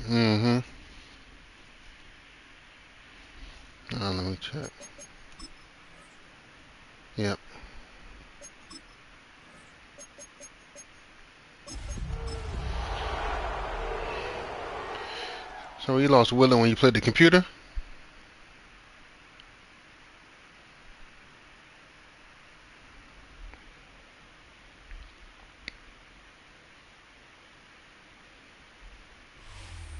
Mm-hmm. Let me check. Yep. So you lost Willie when you played the computer?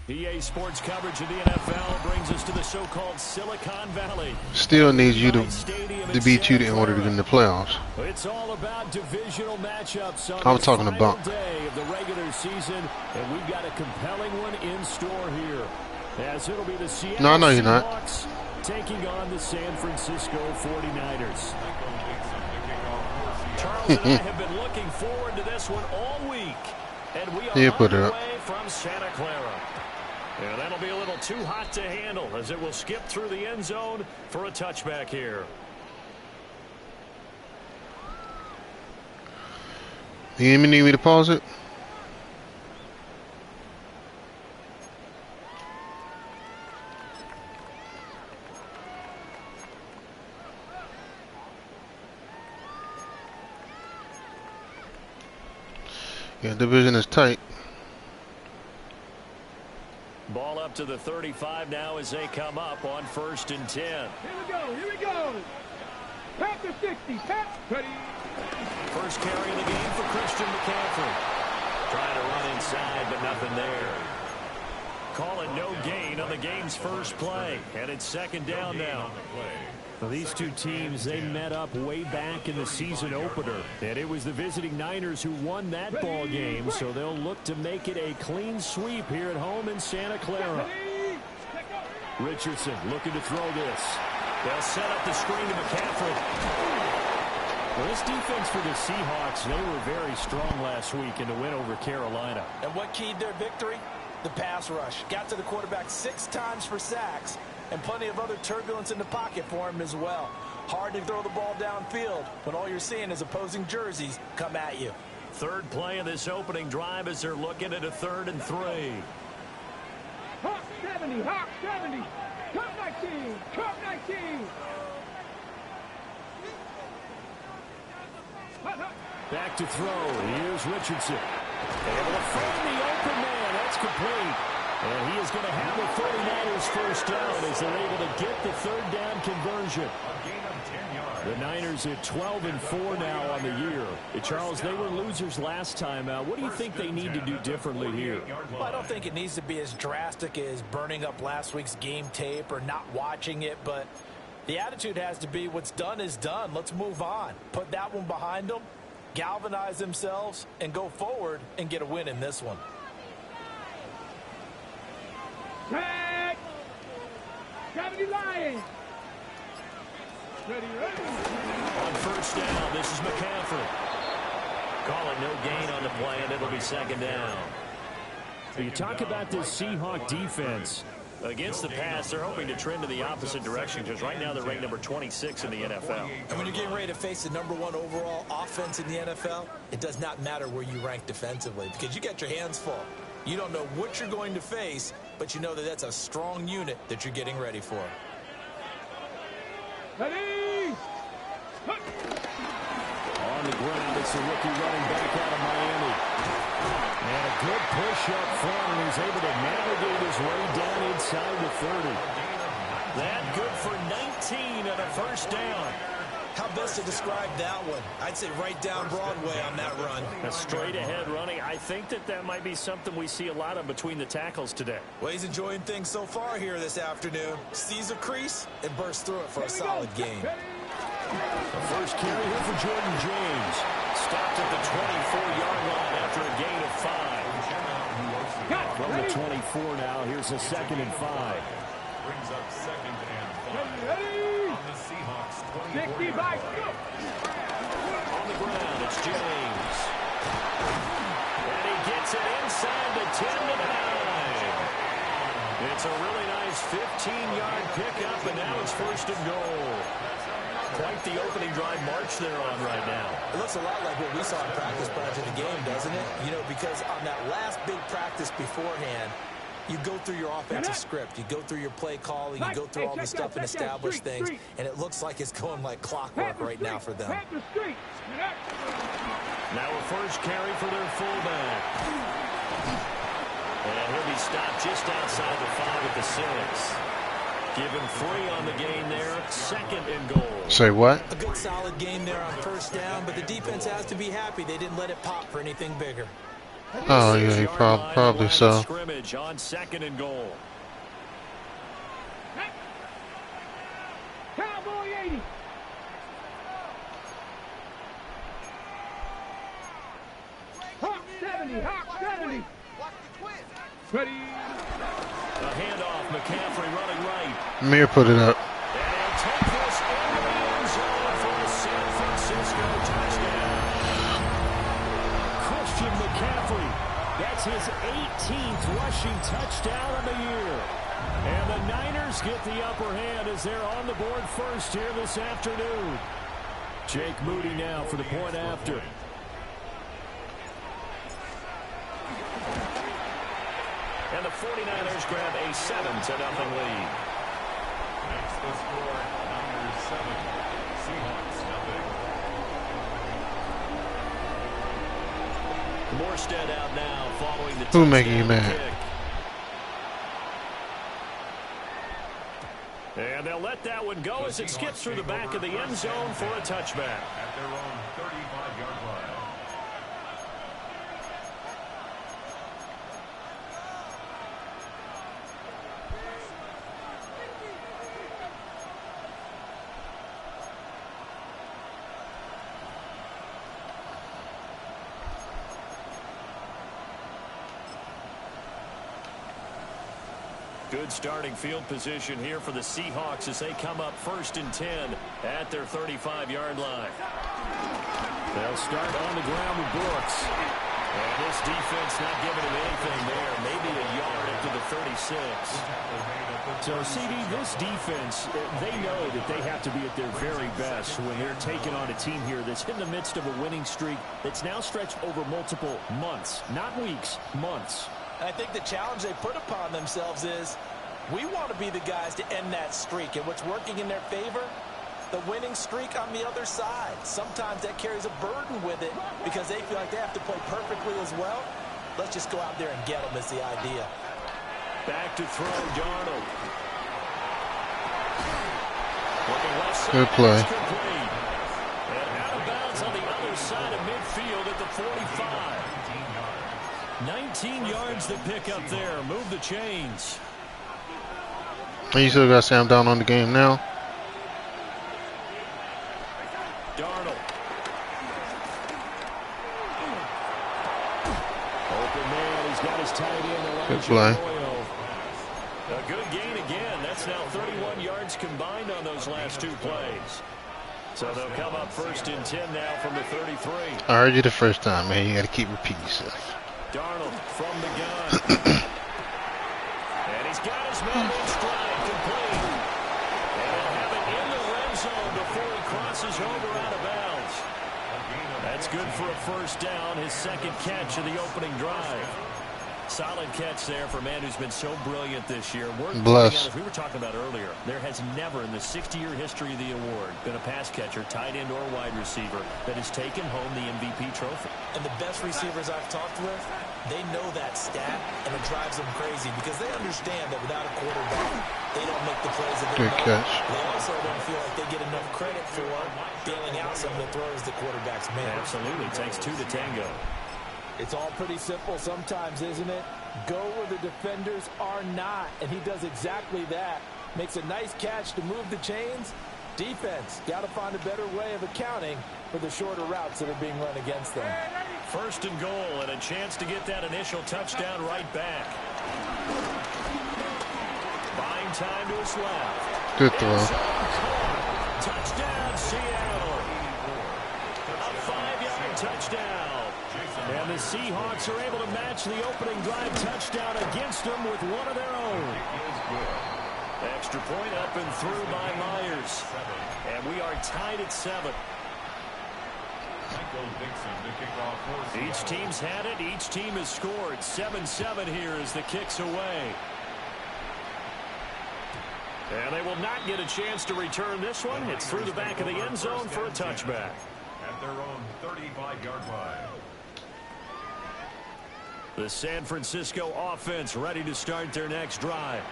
EA Sports coverage of the NFL brings us to the so-called Silicon Valley. Still needs you to beat you in order to get in the playoffs. It's all about divisional matchups on I was the talking final about day of the regular season, and we've got a compelling one in store here. As it'll be the Seattle No, I know you're not. Seahawks taking on the San Francisco 49ers. Charles and I have been looking forward to this one all week, and we are put it up. underway from Santa Clara. And that'll be a little too hot to handle as it will skip through the end zone for a touchback here. You even need me to pause it? Yeah, division is tight. Ball up to the 35 now as they come up on 1st and 10. Here we go. Pat the 60, Pat. Ready. First carry of the game for Christian McCaffrey. Trying to run inside, but nothing there. Call it no gain on the game's first play, and it's 2nd down now. Well, these two teams, they met up way back in the season opener, and it was the visiting Niners who won that ball game, so they'll look to make it a clean sweep here at home in Santa Clara. Richardson looking to throw this. They'll set up the screen to McCaffrey. Well, this defense for the Seahawks, they were very strong last week in the win over Carolina. And what keyed their victory? The pass rush. Got to the quarterback 6 times for sacks, and plenty of other turbulence in the pocket for him as well. Hard to throw the ball downfield when all you're seeing is opposing jerseys come at you. Third play of this opening drive as they're looking at a 3rd and 3. Hawk 70, Hawk 70. Top 19, top 19. Back to throw. Here's Richardson. Able to find the open man. That's complete. And he is going to have the 49ers first down as they're able to get the 3rd down conversion. The Niners at 12-4 now on the year. Charles, they were losers last time out. What do you think they need to do differently here? Well, I don't think it needs to be as drastic as burning up last week's game tape or not watching it, but the attitude has to be what's done is done. Let's move on. Put that one behind them, galvanize themselves, and go forward and get a win in this one. Tag. 70 Lions. Ready. On 1st down, this is McCaffrey. Call it no gain on the play, and it'll be 2nd down. You talk about this Seahawk defense. Against the pass, they're hoping to trend in the opposite direction because right now they're ranked number 26 in the NFL. And when you're getting ready to face the number 1 overall offense in the NFL, it does not matter where you rank defensively because you got your hands full. You don't know what you're going to face, but you know that that's a strong unit that you're getting ready for. Ready. On the ground, it's the rookie running back out of Miami. And a good push up front, and he's able to navigate his way down inside the 30. That good for 19 and a 1st down. How best to describe that one? I'd say right down Broadway on that run. A straight ahead running. I think that might be something we see a lot of between the tackles today. Well, he's enjoying things so far here this afternoon. Sees a crease and bursts through it for a solid gain. The first carry here for Jordan James. Stopped at the 24-yard line after a gain of 5. From the 24 now, here's a 2nd and 5. Brings up 2nd and 5. On the Seahawks 65. On the ground, it's James. And he gets it inside the 10 to the 9. It's a really nice 15-yard pickup, and now it's 1st and goal. Quite the opening drive march they're on right now. It looks a lot like what we saw in practice prior to the game, doesn't it? You know, because on that last big practice beforehand, You go through your offensive script. You go through your play calling. You go through all the stuff and establish things. And it looks like it's going like clockwork right now for them. Now a first carry for their fullback. And he'll be stopped just outside the 5 at the 6. Give him 3 on the gain there. 2nd and goal. Say what? A good solid game there on first down, but the defense has to be happy they didn't let it pop for anything bigger. Oh, yeah, probably so. Scrimmage on 2nd and goal. Cowboy 80. Hawk 70. Hawk 70. Ready. A handoff. McCaffrey running right. Mir put it up. And he'll take this into the end zone for a San Francisco touchdown. Christian McCaffrey. That's his 18th rushing touchdown of the year. And the Niners get the upper hand as they're on the board first here this afternoon. Jake Moody now for the point after. And the 49ers grab a 7-0 lead. Next the score, Niners 7, Seahawks nothing. Morstead out now following the Who making you mad? Kick. And they'll let that one go as it skips through the back of the end zone for a touchback. At their own 35-yard line. Good starting field position here for the Seahawks as they come up 1st and 10 at their 35-yard line. They'll start on the ground with Brooks. And this defense not giving him anything there. Maybe a yard up to the 36. So, CD, this defense, they know that they have to be at their very best when they're taking on a team here that's in the midst of a winning streak that's now stretched over multiple months, not weeks, months. I think the challenge they put upon themselves is we want to be the guys to end that streak. And what's working in their favor? The winning streak on the other side. Sometimes that carries a burden with it because they feel like they have to play perfectly as well. Let's just go out there and get them is the idea. Back to throw, Darnold. Good play. And out of bounds on the other side of midfield at the 45. 19 yards to pick up there. Move the chains. And you still got Sam down on the game now. Darnold. Open man. He's got his tight end. Good play. A good gain again. That's now 31 yards combined on those last 2 plays. So they'll come up 1st and 10 now from the 33. I heard you the first time, man. You got to keep repeating yourself. Darnold from the gun. And he's got his man in stride, complete. And he'll have it in the red zone before he crosses over out of bounds. That's good for a first down, his 2nd catch of the opening drive. Solid catch there for a man who's been so brilliant this year. Bless. As we were talking about earlier, there has never in the 60-year history of the award been a pass catcher, tight end or wide receiver that has taken home the MVP trophy. And the best receivers I've talked with, they know that stat, and it drives them crazy because they understand that without a quarterback, they don't make the plays that they Good make. catch. They also don't feel like they get enough credit for bailing out some of the throws the quarterbacks make. Absolutely. Takes 2 to tango. It's all pretty simple sometimes, isn't it? Go where the defenders are not, and he does exactly that. Makes a nice catch to move the chains. Defense, got to find a better way of accounting for the shorter routes that are being run against them. 1st and goal, and a chance to get that initial touchdown right back. Buying time to his left. Good throw. Touchdown, Seattle. A 5-yard touchdown. And the Seahawks are able to match the opening drive touchdown against them with one of their own. Extra point up and through by Myers. And we are tied at 7. Each team's had it. Each team has scored. 7-7 here as the kick's away. And they will not get a chance to return this one. It's through the back of the end zone for a touchback. At their own 35-yard line. The San Francisco offense ready to start their next drive.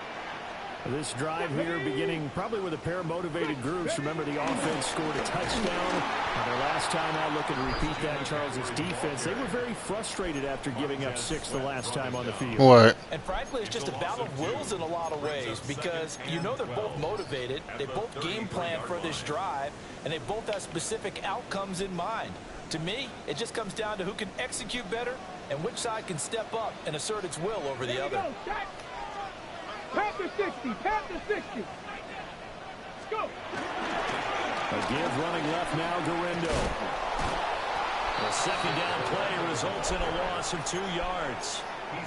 This drive here beginning probably with a pair of motivated groups. Remember, the offense scored a touchdown. Their last time out, looking to repeat that, Charles' defense. They were very frustrated after giving up 6 the last time on the field. What? And frankly, it's just a battle of wills in a lot of ways because you know they're both motivated. They both game plan for this drive, and they both have specific outcomes in mind. To me, it just comes down to who can execute better and which side can step up and assert its will over the other. Pat the 60. Pat the 60. Let's go. A give running left now, Garindo. The second down play results in a loss of 2 yards.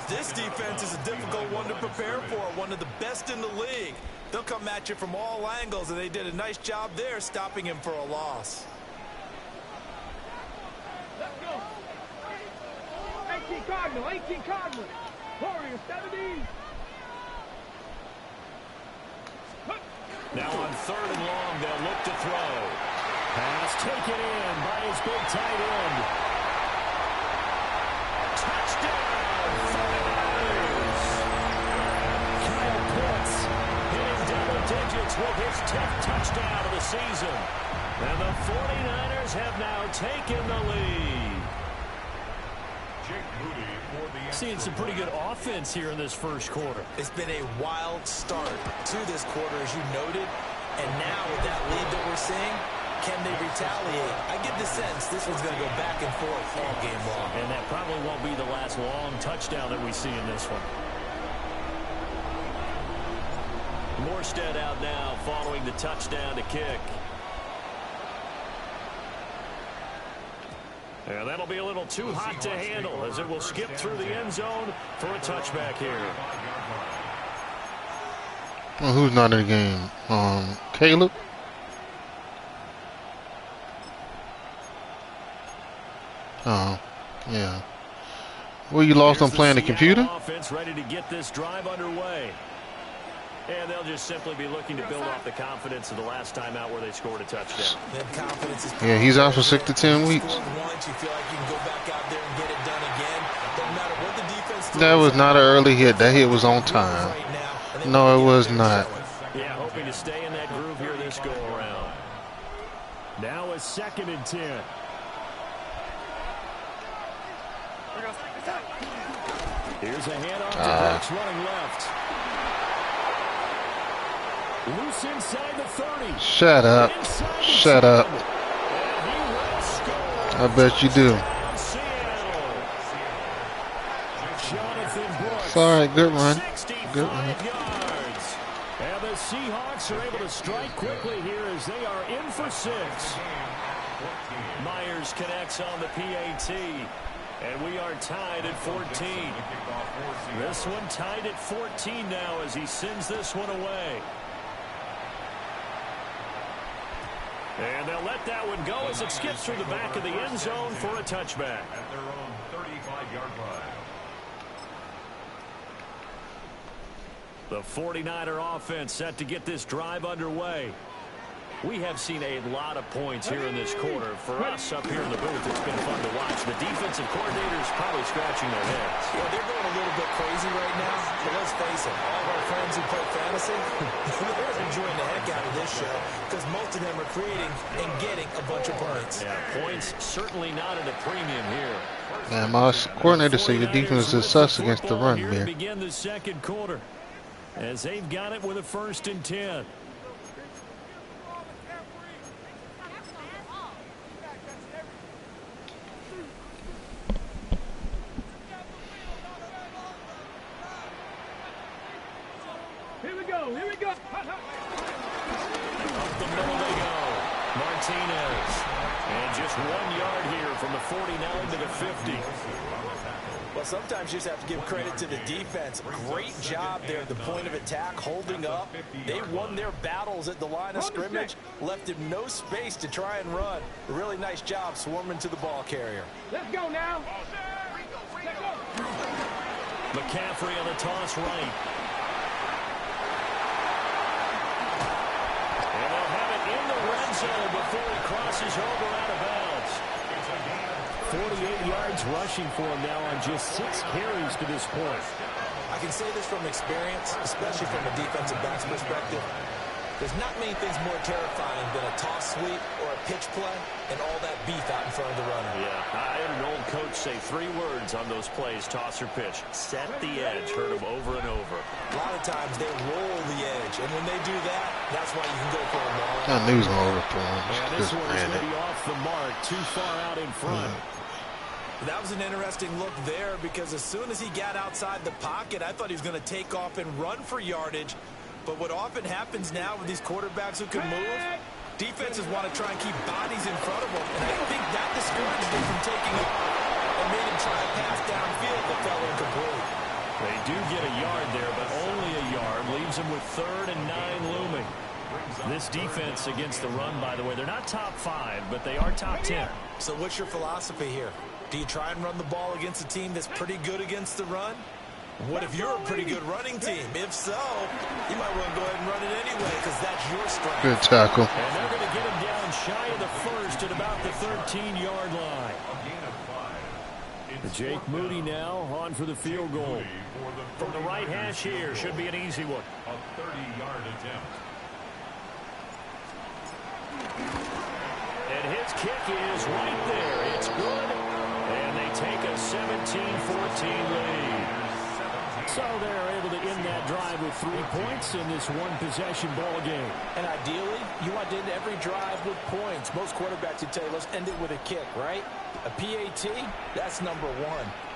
This defense is a difficult one to prepare for, one of the best in the league. They'll come at you from all angles, and they did a nice job there stopping him for a loss. Let's go. 18 Cardinal. 18 Cardinal. Warrior 70. Now on 3rd and long, they'll look to throw. Pass taken in by his big tight end. Touchdown, 49ers. Kyle Pitts hitting double digits with his 10th touchdown of the season. And the 49ers have now taken the lead. Seeing some pretty good offense here in this first quarter. It's been a wild start to this quarter, as you noted. And now with that lead that we're seeing, can they retaliate? I get the sense this one's going to go back and forth all game long. And that probably won't be the last long touchdown that we see in this one. Morstead out now following the touchdown to kick. And that'll be a little too hot to handle as it will skip through the end zone for a touchback here. Well, who's not in the game? Caleb? Oh, yeah. Well, you lost on playing the computer? Offense ready to get this drive underway. And they'll just simply be looking to build off the confidence of the last time out where they scored a touchdown. Yeah, he's out for 6 to 10 weeks. That was not an early hit. That hit was on time. No, it was not. Yeah, hoping to stay in that groove here this go-around. Now a 2nd and 10. Here's a handoff to Brooks running left. Loose inside the 30. Shut up. Shut up. I bet you do. It's all right. Good run. Good run. And the Seahawks are able to strike quickly here as they are in for 6. Myers connects on the PAT. And we are tied at 14. This one tied at 14 now as he sends this one away. And they'll let that one go as it skips through the back of the end zone for a touchback. At their own 35-yard line. The 49er offense set to get this drive underway. We have seen a lot of points here in this quarter. For us up here in the booth, it's been fun to watch. The defensive coordinators probably scratching their heads. Yeah, they're going a little bit crazy right now. But let's face it, all of our friends who play fantasy, they're enjoying the heck out of this show because most of them are creating and getting a bunch of points. Yeah, points certainly not at a premium here. Yeah, my coordinator said your defense is sus against the run, man. Begin the second quarter as they've got it with a 1st and 10. Here we go. Up the middle they go. Martinez. And just 1 yard here from the 49 to the 50. Well, sometimes you just have to give credit to the defense. Great job there at the point of attack, holding up. They won their battles at the line of scrimmage, left him no space to try and run. A really nice job swarming to the ball carrier. Let's go now. Let's go. McCaffrey on the toss right. And they'll have it in the red zone before he crosses over out of bounds. 48 yards rushing for him now on just 6 carries to this point. I can say this from experience, especially from a defensive back's perspective. There's not many things more terrifying than a toss sweep or a pitch play and all that beef out in front of the runner. Yeah, I had an old coach say 3 words on those plays, toss or pitch. Set the edge. Heard him over and over. A lot of times they roll the edge, and when they do that, that's why you can go for a long. I knew he was going to overthrow him. And this one is going to be off the mark, too far out in front. That was an interesting look there because as soon as he got outside the pocket, I thought he was going to take off and run for yardage. But what often happens now with these quarterbacks who can move, defenses want to try and keep bodies in front of them. And I think that discouraged him from taking off and made him try a pass downfield that fell incomplete. They do get a yard there, but only a yard. Leaves them with 3rd and 9 looming. This defense against the run, by the way, they're not top 5, but they are top 10. So what's your philosophy here? Do you try and run the ball against a team that's pretty good against the run? What if you're a pretty good running team? If so, you might want to go ahead and run it anyway because that's your strength. Good tackle. And they're going to get him down shy of the 1st at about the 13-yard line. Jake Moody now on for the field goal. From the right hash here, should be an easy one. A 30-yard attempt. And his kick is right there. It's good. And they take a 17-14 lead. So they're able to end that drive with 3 points in this one-possession ball game. And ideally, you want to end every drive with points. Most quarterbacks would tell you, let's end it with a kick, right? A PAT, that's number 1.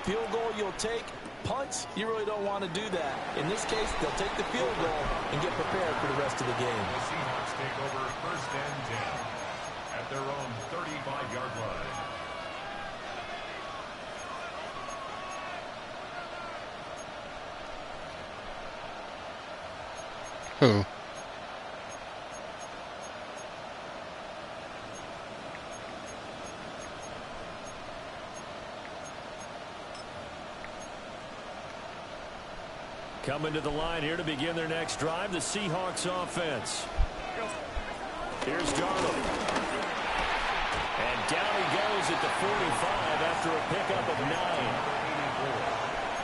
Field goal you'll take. Punts, you really don't want to do that. In this case, they'll take the field goal and get prepared for the rest of the game. The Seahawks take over 1st and 10 at their own 35-yard line. Who? Coming to the line here to begin their next drive, the Seahawks offense. Here's Darnold. And down he goes at the 45 after a pickup of 9.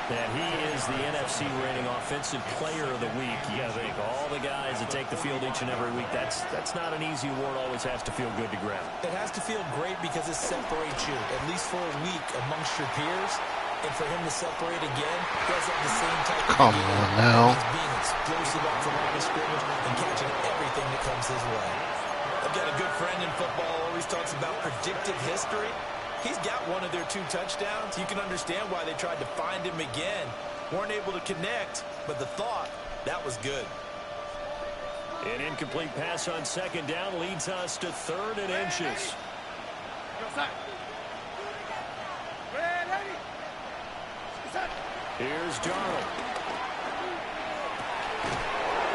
And he is the NFC reigning offensive player of the week. You think all the guys that take the field each and every week, that's not an easy award. Always has to feel good to grab. It has to feel great because it separates you, at least for a week, amongst your peers. And for him to separate again, he has the same type of Come on now. He's being explosive off the line of scrimmage and catching everything that comes his way. I've got a good friend in football who always talks about predictive history. He's got one of their 2 touchdowns. You can understand why they tried to find him again. Weren't able to connect, but the thought, that was good. An incomplete pass on 2nd down leads us to 3rd and inches. Here's Darnold.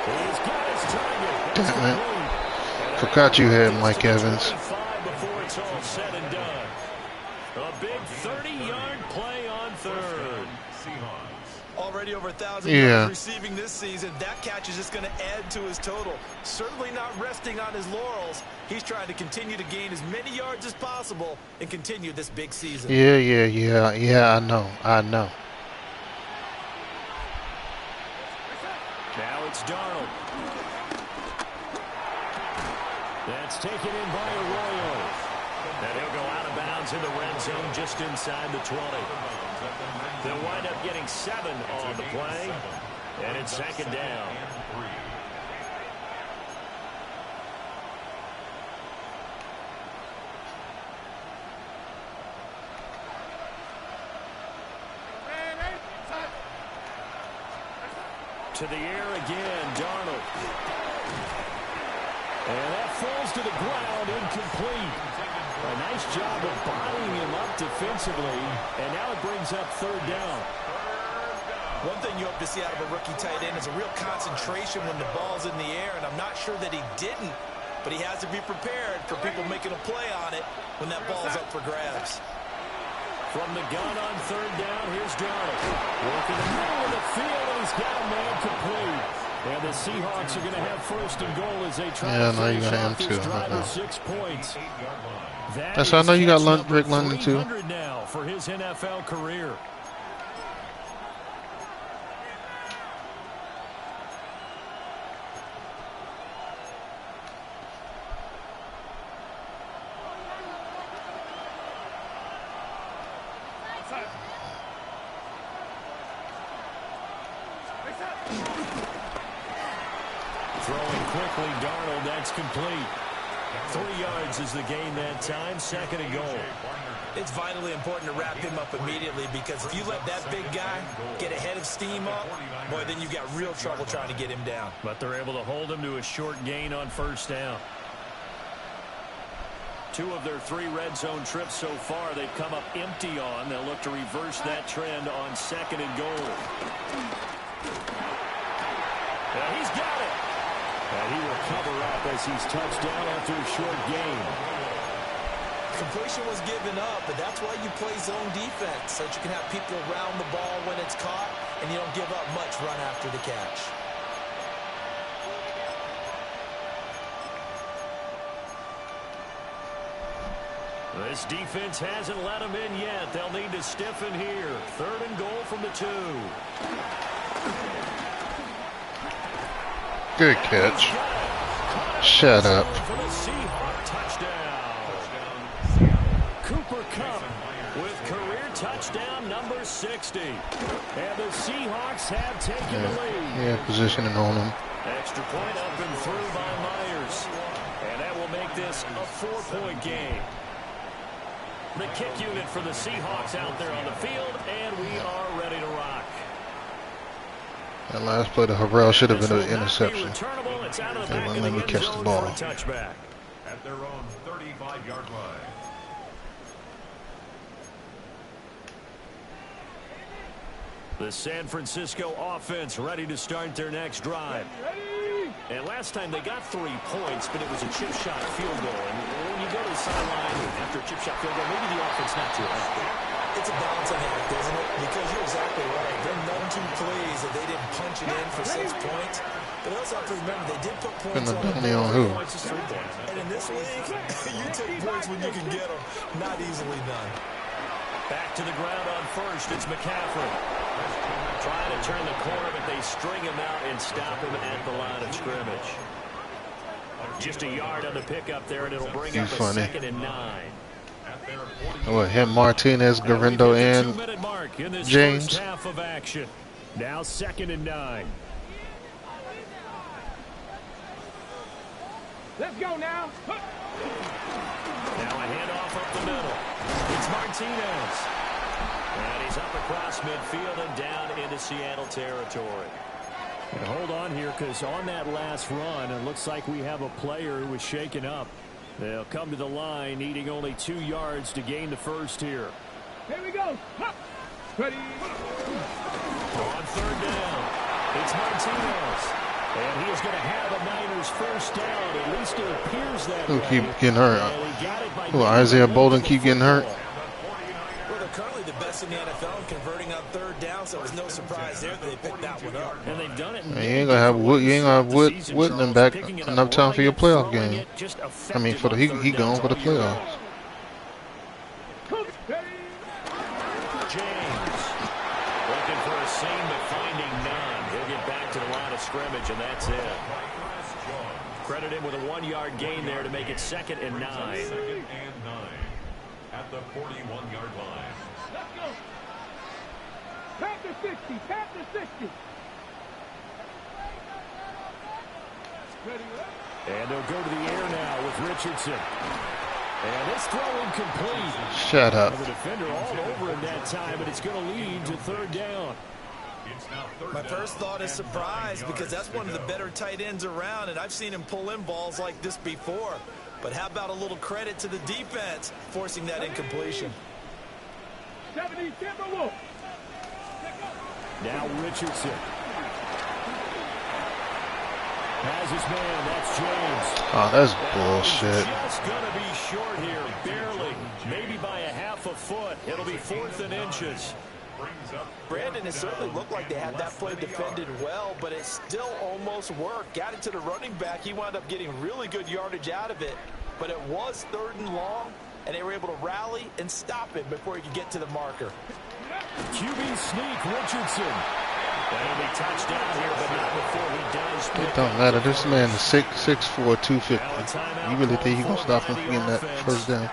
He's got his target. Damn it. Forgot you had Mike Evans. Before it's all said and done. A big 30-yard play on 3rd. Already over 1,000 yards receiving this season. That catch is just going to add to his total. Certainly not resting on his laurels. He's trying to continue to gain as many yards as possible and continue this big season. Yeah, I know. Now it's Darnold. That's taken in by Arroyo. And he'll go out of bounds in the red zone just inside the 20. They'll wind up getting 7 on the play. And it's 2nd down. To the air again, Darnold. And that falls to the ground, incomplete. A nice job of bodying him up defensively, and now it brings up third down. One thing you hope to see out of a rookie tight end is a real concentration when the ball's in the air, and I'm not sure that he didn't, but he has to be prepared for people making a play on it when that ball's up for grabs. From the gun on third down, here's Darnold. Working the middle of the field, and he's got a man complete. And the Seahawks are going to have first and goal as they try to finish off this drive with 6 points. That's how I know you got Drake London too. Now for his NFL career. Throwing quickly, Darnold, that's complete. 3 yards is the gain that time, second and goal. It's vitally important to wrap him up immediately, because if you let that big guy get ahead of steam up, boy, then you've got real trouble trying to get him down. But they're able to hold him to a short gain on first down. 2 of their 3 red zone trips so far they've come up empty on. They'll look to reverse that trend on second and goal. Yeah, he's got it. And he will cover up as he's touched down after a short gain. Completion was given up, but that's why you play zone defense, so that you can have people around the ball when it's caught, and you don't give up much run after the catch. This defense hasn't let him in yet. They'll need to stiffen here. Third and goal from the 2. Good catch. Shut up. Cooper Kupp with career touchdown number 60. And the Seahawks have taken the lead. Yeah, positioning on him. Extra point up and through by Myers. And that will make this a 4-point game. The kick unit for the Seahawks out there on the field, and we are ready to rock. That last play to Harrell should have been an interception. They wouldn't let me catch the ball. At their own 35-yard line. The San Francisco offense ready to start their next drive. And last time they got 3 points, but it was a chip shot field goal. And when you go to the sideline after a chip shot field goal, maybe the offense not too happy. It's a balancing act, isn't it? Because you're exactly right. They're none too pleased that they didn't punch it in for 6 points. But also have to remember, they did put points on the board. On who? And in this league, you take points when you can get them. Not easily done. Back to the ground on first. It's McCaffrey. Trying to turn the corner, but they string him out and stop him at the line of scrimmage. Just a yard on the pickup there, and it'll bring up a second and 9. What, him, Martinez, Garindo, and James. Half of action. Now second and 9. Let's go now. Now a handoff up the middle. It's Martinez. And he's up across midfield and down into Seattle territory. And hold on here, because on that last run, it looks like we have a player who was shaken up. They'll come to the line, needing only 2 yards to gain the first here. Here we go. Hop. Ready. On third down, it's Martinez. And he is going to have a Niners first down. At least it appears that Who way. keep getting hurt? Who, Isaiah Bolden keep getting hurt? Well, they're currently the best in the NFL in converting on third down, so it was no surprise there that they picked that one up. And they've done it. You ain't gonna have Whitman back enough time for your playoff game. I mean, for the he gone for the playoffs. James looking for a seam but finding none. He'll get back to the line of scrimmage, and that's it. Credit him with a 1-yard gain there to make it second and 9. Second and 9 at the 41-yard line. Let's go. Panther 60. Panther 60. Ready. And they'll go to the air now with Richardson. And this throw incomplete. Shut up. The defender all over him that time, but it's going to lead to third down. My first thought is surprise, because that's one of the better tight ends around, and I've seen him pull in balls like this before. But how about a little credit to the defense forcing that incompletion? 70, Timberwolves. Now Richardson. Has his man, that's James. Oh, that's bullshit. Just gonna be short here, barely. Maybe by a half a foot. It'll be 4th and inches. Brandon, it certainly looked like they had that play defended well, but it still almost worked. Got it to the running back. He wound up getting really good yardage out of it, but it was 3rd and long, and they were able to rally and stop it before he could get to the marker. QB sneak, Richardson. That'll be touchdown here, but not before he does. It don't matter. This man is 6'4", 250. You really think he gonna stop him from getting that first down?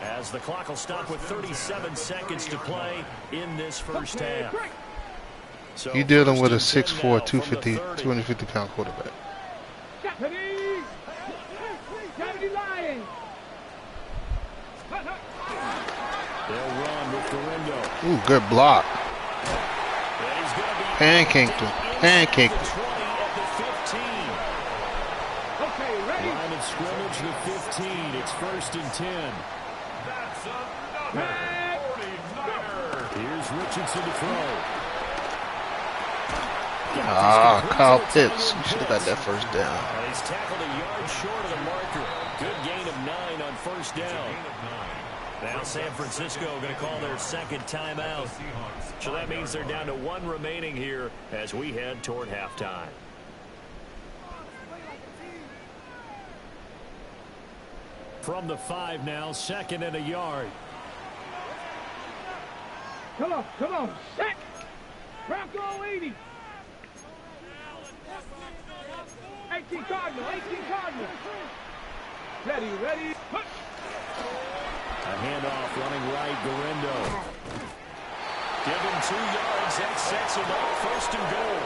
As the clock will stop with 37 seconds to play in this first half. So You dealing with a 6'4", 250-pound quarterback. They'll run with Garindo. Ooh, good block. Pancaked him. Pancaked him. Line of scrimmage, the 15. It's 1st and 10. That's another 49er. Here's Richardson to throw. Kyle Pitts. You should have got that first down. He's tackled a yard short of the marker. Good gain of 9 on first down. Now San Francisco going to call their second timeout. So that means they're down to 1 remaining here as we head toward halftime. From the 5 now, 2nd and a yard. Come on, set. Bronco 80. 18 Cardinal. Ready. Push. A handoff running right, Garindo. Give him 2 yards. That sets him up 1st and goal.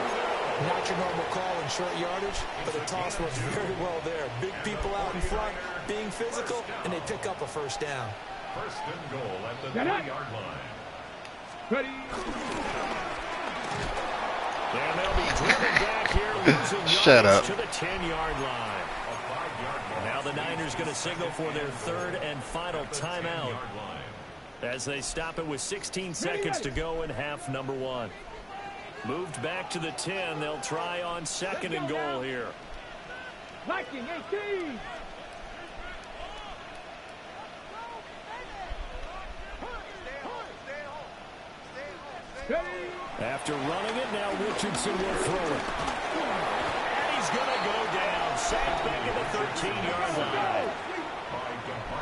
Not your normal call in short yardage, but the toss was very well there. Big people out in front, being physical, and they pick up a first down. 1st and goal at the 3-yard line. Ready. And they'll be driven back here, losing Shut yards up. to the 10-yard line. Now the Niners going to signal for their 3rd and final timeout as they stop it with 16 seconds to go in half number 1. Moved back to the 10. They'll try on 2nd and goal here. Viking 18. After running it, now Richardson will throw it. And he's going to go down. Sacked back at the 13-yard line.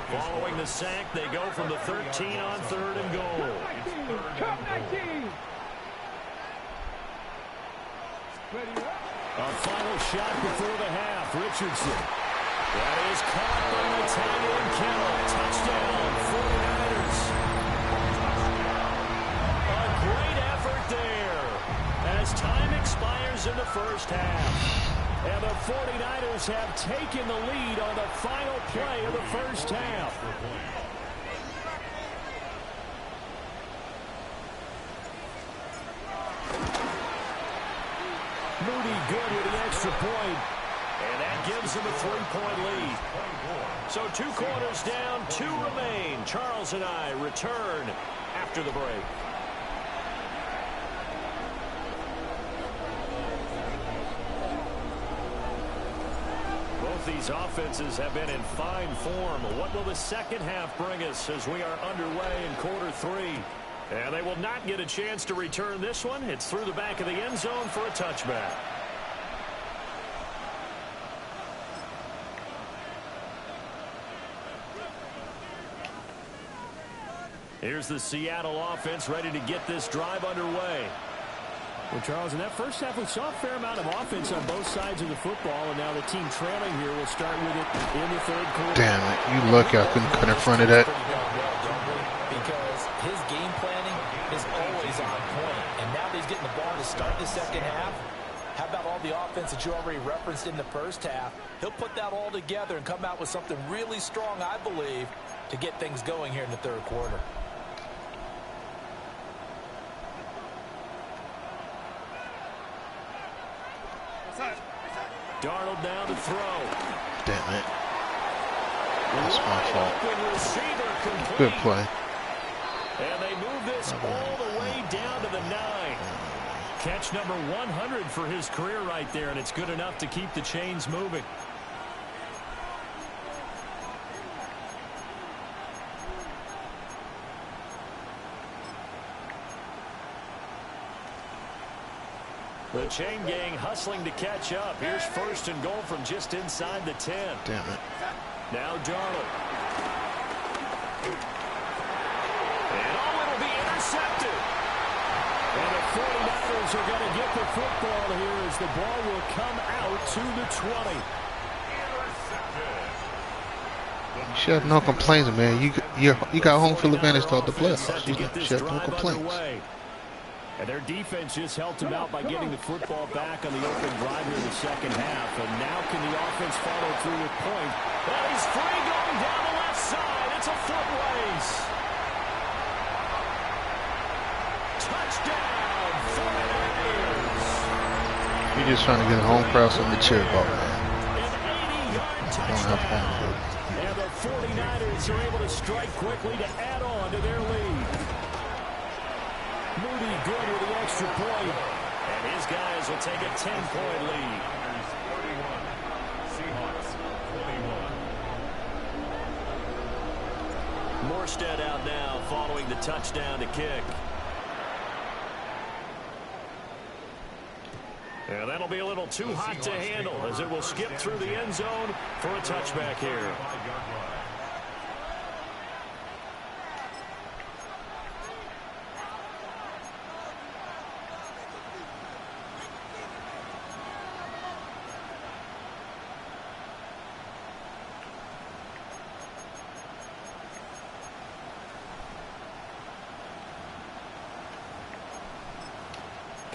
Following the sack, they go from the 13 on 3rd and goal. A final shot before the half. Richardson. That is caught by Nathaniel Kittle. Touchdown, 49ers. A great effort there as time expires in the first half. And the 49ers have taken the lead on the final play of the first half. Moody good with the extra point. And that gives him a 3-point lead. So 2 quarters down, 2 remain. Charles and I return after the break. Both these offenses have been in fine form. What will the second half bring us as we are underway in quarter 3? And they will not get a chance to return this one. It's through the back of the end zone for a touchback. Here's the Seattle offense ready to get this drive underway. Well, Charles, in that first half, we saw a fair amount of offense on both sides of the football, and now the team trailing here will start with it in the 3rd quarter. Damn it. You lucky I couldn't cut in front of that. Because his game planning is always on point. And now that he's getting the ball to start the second half, how about all the offense that you already referenced in the first half? He'll put that all together and come out with something really strong, I believe, to get things going here in the 3rd quarter. Darnold down to throw. Damn it. That's my fault. Good play. And they move this all the way down to the 9. Catch number 100 for his career right there, and it's good enough to keep the chains moving. The chain gang hustling to catch up. Here's first and goal from just inside the 10. Damn it. Now Darnold. And it'll be intercepted. And the 49ers are going to get the football here as the ball will come out to the 20. You should have no complaints, man. You got home field advantage throughout the playoffs. You should have no complaints. And their defense just helped him out by getting the football back on the open drive here in the second half. And now can the offense follow through with point? Well, he's free going down the left side. It's a foot race. Touchdown, 49ers. You're just trying to get a home crowd something to cheer about, man. An 80-yard touchdown. And the 49ers are able to strike quickly to add on to their lead. Moody good with the extra point. And his guys will take a 10-point lead. Seahawks 41. Morstead out now following the touchdown to kick. And that'll be a little too hot to handle as it will skip through the end zone for a touchback here.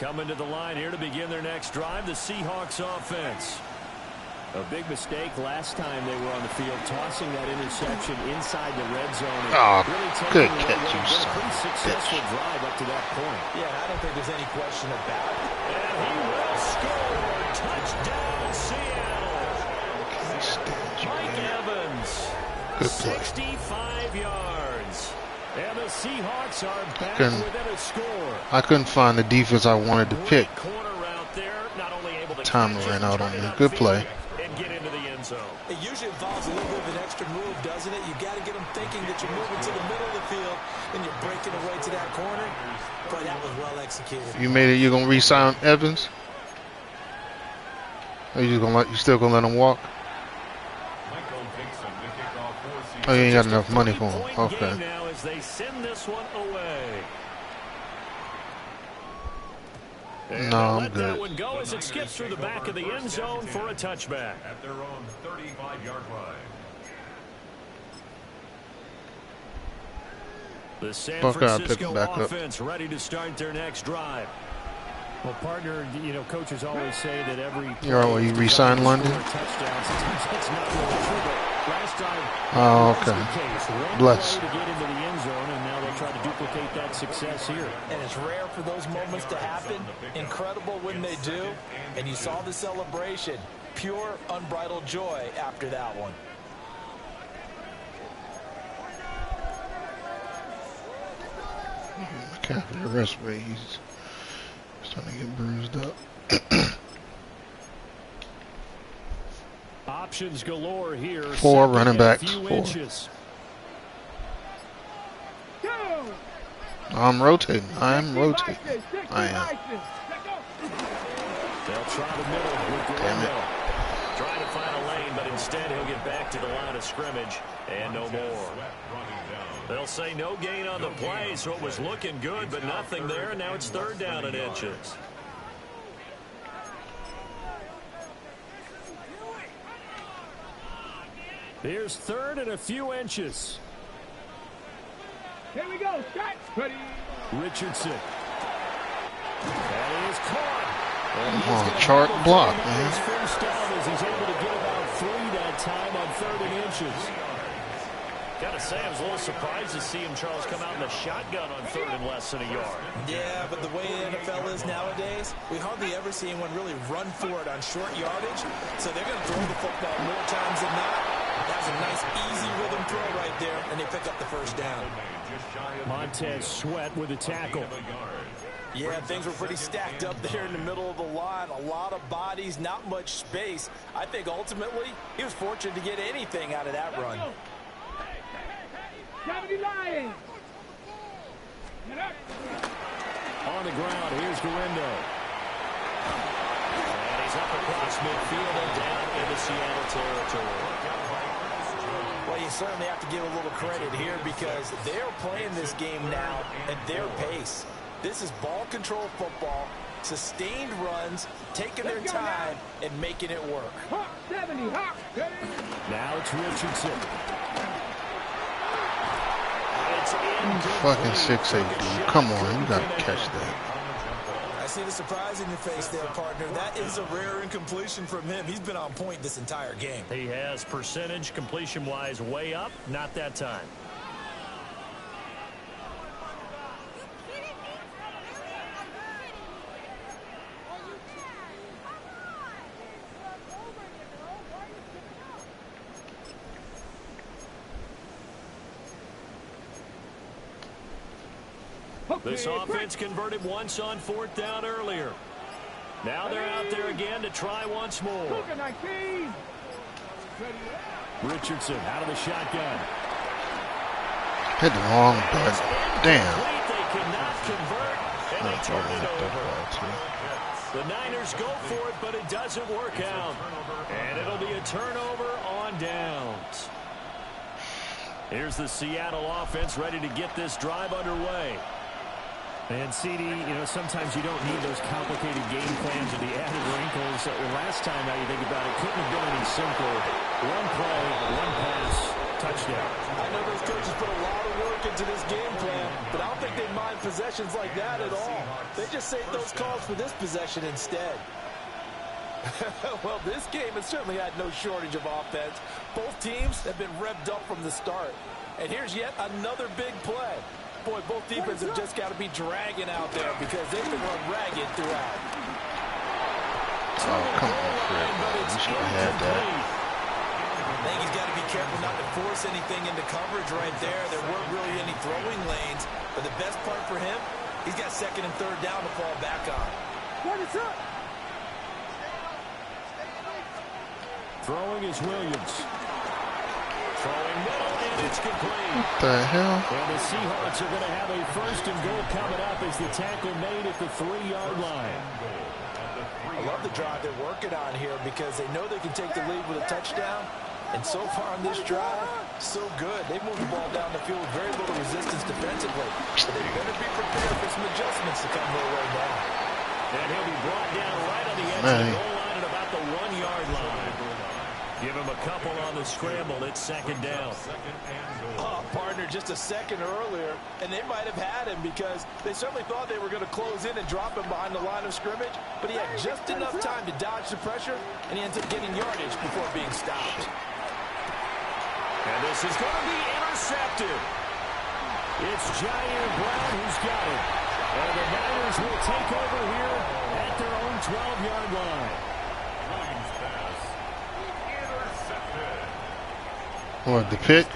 Coming to the line here to begin their next drive, the Seahawks offense. A big mistake last time they were on the field, tossing that interception inside the red zone. Oh, really good catch, you son. son. Pretty successful drive up to that point. Yeah, I don't think there's any question about it. And he will score. Touchdown, Seattle. Mike Evans. Good play. 65 yards. And the Seahawks are back within a score. I couldn't find the defense I wanted to pick. Corner out there, not only able to Time ran out on me. Good play. And get into the end zone. It usually involves a little bit of an extra move, doesn't it? You got to get them thinking that you're moving to the middle of the field and you're breaking away to that corner. But that was well executed. You made it. You're gonna re-sign Evans? Or you still gonna let him walk? Oh, you ain't got enough money for him. Okay. Now as they send this one away. No, I'm let good. that one go as it skips through the back of the end zone for a touchback. At their own 35-yard line. The San Buckeye picked Francisco him back up. offense ready to start their next drive. Well, partner, you know, coaches always say that every You re-signed London? touchdowns. It's not really true, but last time Oh, that was okay. the case. One Bless. play to get into the end zone, and now they'll try to duplicate that success here. And it's rare for those moments to happen. Incredible when they do. And you saw the celebration. Pure, unbridled joy after that one. After the rest of it, he's starting to get bruised up. Options galore here. Four Second running and a backs. few 4. inches. I'm rotating. I am rotating. I am. They'll try the middle with Damn it. Guerrero. Trying to find a lane, but instead he'll get back to the line of scrimmage and no more. They'll say no gain on the play, so it was looking good, but nothing there, and now it's third down in inches. Here's third and a few inches. Here we go. Shot. Ready. Richardson. That is caught. Chart block, man. His first down as he's able to get about 3 that time on third and inches. Gotta say, I was a little surprised to see him, Charles, come out in the shotgun on third and less than a yard. Yeah, but the way the NFL is nowadays, we hardly ever see anyone really run for it on short yardage. So they're going to throw the football more times than not. That's a nice, easy rhythm throw right there, and they pick up the first down. Montez Sweat with a tackle. Yeah, things were pretty stacked up there in the middle of the line. A lot of bodies, not much space. I think ultimately he was fortunate to get anything out of that run. On the ground, here's Garindo. And he's up across midfield and down into Seattle territory. Well, you certainly have to give a little credit here because they're playing this game now at their pace. This is ball control football, sustained runs, taking their time, and making it work. Now it's Richardson. Fucking 6'8", dude. Come on, you gotta catch that. I see the surprise in your face there, partner. That is a rare incompletion from him. He's been on point this entire game. He has percentage completion-wise way up. Not that time. This offense converted once on 4th down earlier. Now they're out there again to try once more. Richardson out of the shotgun. Hit the wrong button. Damn. They cannot convert, and they turn it over. The Niners go for it, but it doesn't work out. And it'll be a turnover on downs. Here's the Seattle offense ready to get this drive underway. And CD, you know, sometimes you don't need those complicated game plans or the added wrinkles. Last time, now you think about it, couldn't have been any simpler. One play, one pass, touchdown. I know those coaches put a lot of work into this game plan, but I don't think they mind possessions like that at all. They just save those calls for this possession instead. Well, this game has certainly had no shortage of offense. Both teams have been revved up from the start. And here's yet another big play. Boy, both defenses have just got to be dragging out there because they've been run ragged throughout. Oh, come on, Fred. You should have had that. I think he's got to be careful not to force anything into coverage right there. There weren't really any throwing lanes. But the best part for him, he's got 2nd and 3rd down to fall back on. Throwing is Williams. Throwing middle, and it's complete. What the hell? And the Seahawks are going to have a 1st and goal coming up as the tackle made at the 3-yard line. I love the drive they're working on here because they know they can take the lead with a touchdown. And so far on this drive, so good. They've moved the ball down the field with very little resistance defensively. But they better be prepared for some adjustments to come their way now. And he'll be brought down right on the edge of the goal line at about the 1-yard line. Give him a couple on the scramble. It's 2nd down. Oh, partner, just a second earlier, and they might have had him because they certainly thought they were going to close in and drop him behind the line of scrimmage, but he had just enough time to dodge the pressure, and he ends up getting yardage before being stopped. And this is going to be intercepted. It's Jair Brown who's got it. And the Niners will take over here at their own 12-yard line. What, the pick?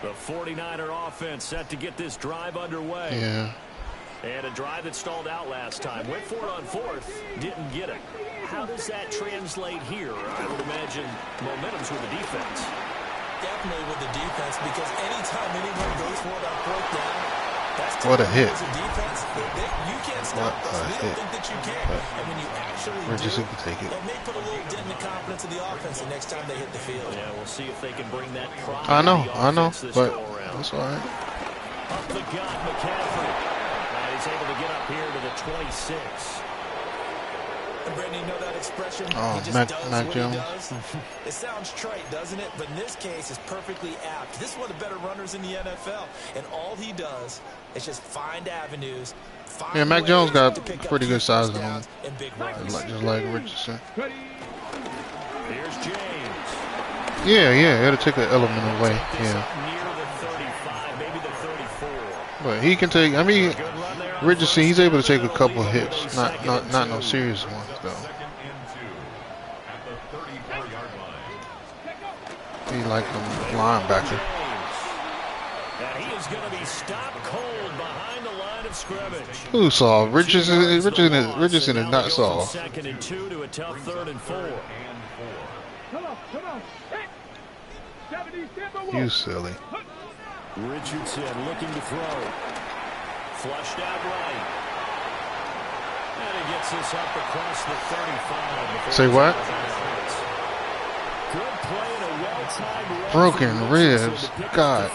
The 49er offense set to get this drive underway. Yeah. And a drive that stalled out last time. Went for it on 4th, didn't get it. How does that translate here? I would imagine momentum's with the defense. Definitely with the defense because anytime anyone goes for it on 4th down, that's what a hit. As a defense, you can't stop us. We don't think that you can. And when you actually Richardson can take it. It may put a little dent in the confidence of the offense the next time they hit the field. Yeah, we'll see if they can bring that pride. I know, but that's all right. Up the gut, McCaffrey. And he's able to get up here to the 26. And Brandon, you know that expression? Oh, he just Mac does what Jones. he does. It sounds trite, doesn't it? But in this case, it's perfectly apt. This is one of the better runners in the NFL. And all he does is just find avenues. Yeah, Mac Jones got pretty good size on him. Just like Richardson. Here's James. Yeah, it'll take an element away. Yeah. Near the 35, maybe the 34. But he can take, I mean, Richardson, he's able to take a couple of hits. Not no serious ones, though. like a linebacker. And he is going to be stopped cold behind the line of scrimmage. Who saw? Richardson is not saw. Second and 2 to a tough 3rd and 4. Come on. Hit. 70, You silly. Richardson looking to throw. Flushed out right. And he gets this up across the 35. Say what? Good play and a well-timed run. Broken ribs. God.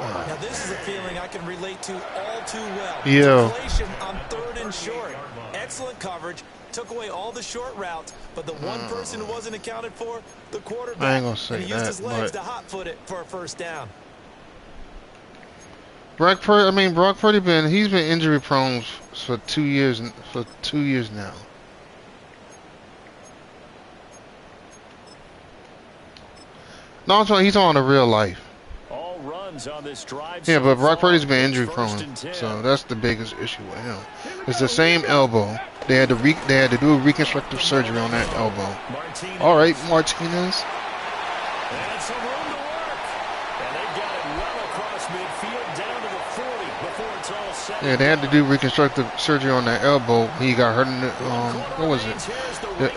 Now this is a feeling I can relate to all too well. Yeah. Deflation on 3rd and short. Excellent coverage. Took away all the short routes, but the one person who wasn't accounted for, the quarterback. I ain't gonna say and he used that, his legs but to hot-foot it for a first down. Brock Purdy he's been injury prone for 2 years now. No, I'm talking, he's on the real life. All runs on this drive. Yeah, but Brock Purdy's been It's injury 1st prone, and 10. so that's the biggest issue with him. It's the same elbow. They had to do reconstructive surgery on that elbow. Martinez. All right, Martinez. And some room to work. And they've got it well across midfield down to the 40 before it's all set. Yeah, they had to do reconstructive surgery on that elbow. He got hurt in the what was it?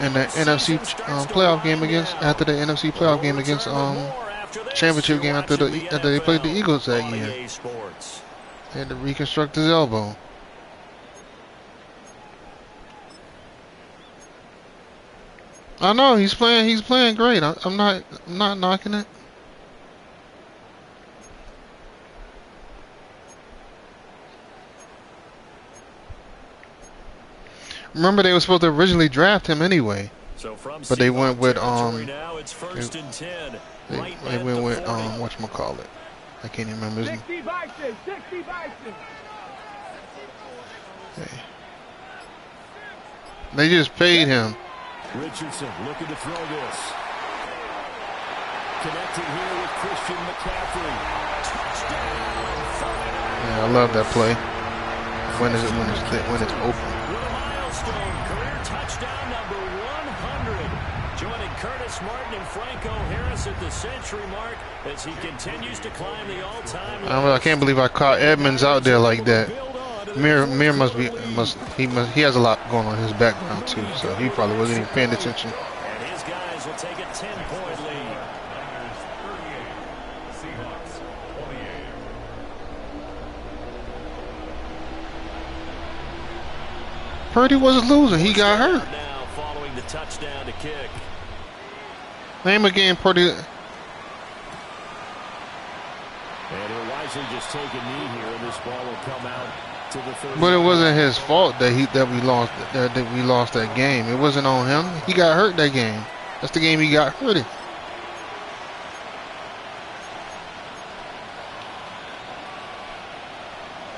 In the NFC playoff game after the NFC playoff game against championship game after they played the Eagles that year. They had to reconstruct his elbow. I know he's playing great. I'm not knocking it. Remember they were supposed to originally draft him anyway. But they went with now it's 1st and 10. they went with whatchamacallit. I can't even remember his name. 60 Bison. Hey. They just paid him. Richardson looking to throw this. Connecting here with Christian McCaffrey. Yeah, I love that play. When it's open. With a milestone career touchdown number 100. Joining Curtis Martin and Franco Harris at the century mark as he continues to climb the all-time. I can't believe I caught Edmonds out there like that. Mir he has a lot going on in his background too, so he probably wasn't even paying attention. And his guys will take a 10-point lead. Seahawks 28. Purdy was losing. He got hurt. Now following the touchdown to kick. Name again, Purdy. And he'll wisely just take a knee here, and this ball will come out to the 30. But it wasn't his fault that we lost that game. It wasn't on him. He got hurt that game. That's the game he got hurt in.